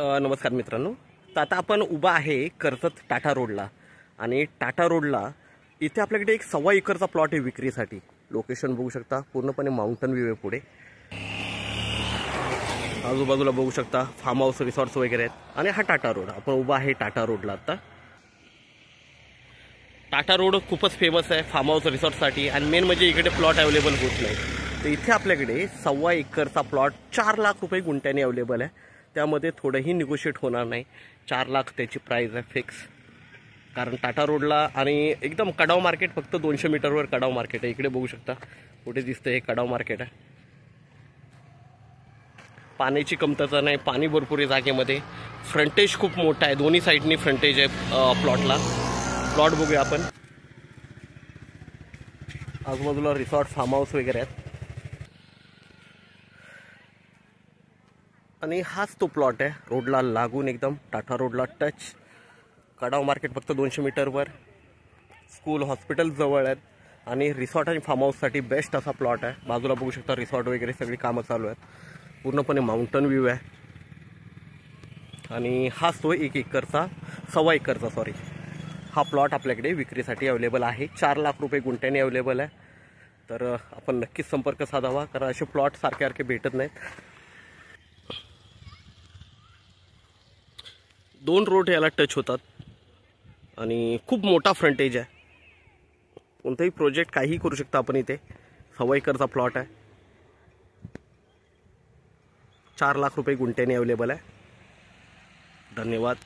नमस्कार मित्रांनो. तर आता आपण उभा आहे कर्जत टाटा रोडला आणि टाटा रोडला इथे आपल्याकडे एक 1.25 एकरचा प्लॉट आहे विक्रीसाठी. लोकेशन बघू शकता, पूर्णपणे माउंटन व्ह्यू आहे. पुढे आजूबाजूला बघू शकता फार्म हाऊस रिसॉर्ट्स वगैरे आहेत आणि हा टाटा रोड. आपण उभा आहे टाटा रोडला. आता टाटा रोड खूपच फेमस आहे फार्म हाऊस रिसॉर्टसाठी आणि मेन म्हणजे इकडे प्लॉट अवेलेबल होत नाही. तर इथे आपल्याकडे 1.25 एकरचा प्लॉट 4 लाख रुपये गुंठ्याने अवेलेबल आहे. त्यामध्ये थोडंही निगोशिएट होणार नाही. 4 लाख त्याची प्राईस आहे फिक्स. कारण टाटा रोडला आणि एकदम कडाव मार्केट, फक्त 200 मीटरवर कडाव मार्केट आहे. इकडे बघू शकता कुठे दिसतं हे कडाव मार्केट आहे. पाण्याची कमतरता नाही, पाणी भरपूर आहे जागेमध्ये. फ्रंटेज खूप मोठा आहे, दोन्ही साईडनी फ्रंटेज आहे प्लॉटला. प्लॉट बघूया आपण. आजूबाजूला रिसॉर्ट फार्म हाऊस वगैरे आहेत आणि हाच तो प्लॉट आहे रोडला लागून, एकदम टाटा रोडला टच. कडाव मार्केट फक्त 200 मीटरवर. स्कूल हॉस्पिटल जवळ आहेत आणि रिसॉर्ट आणि फार्म हाऊससाठी बेस्ट असा प्लॉट आहे. बाजूला बघू शकता रिसॉर्ट वगैरे सगळी कामं चालू आहेत. पूर्णपणे माउंटन व्ह्यू आहे आणि हाच तो 1.25 एकरचा हा प्लॉट आपल्याकडे विक्रीसाठी अवेलेबल आहे. 4 लाख रुपये गुंठ्याने अवेलेबल आहे. तर आपण नक्कीच संपर्क साधावा, कारण असे प्लॉट सारखे भेटत नाहीत. 2 रोड याला टच होतात आणि खूप मोठा फ्रंटेज आहे. कोणताही प्रोजेक्ट काहीही करू शकता आपण इथे. 1.25 एकरचा प्लॉट आहे. 4 लाख रुपये गुंठ्याने अवेलेबल आहे. धन्यवाद.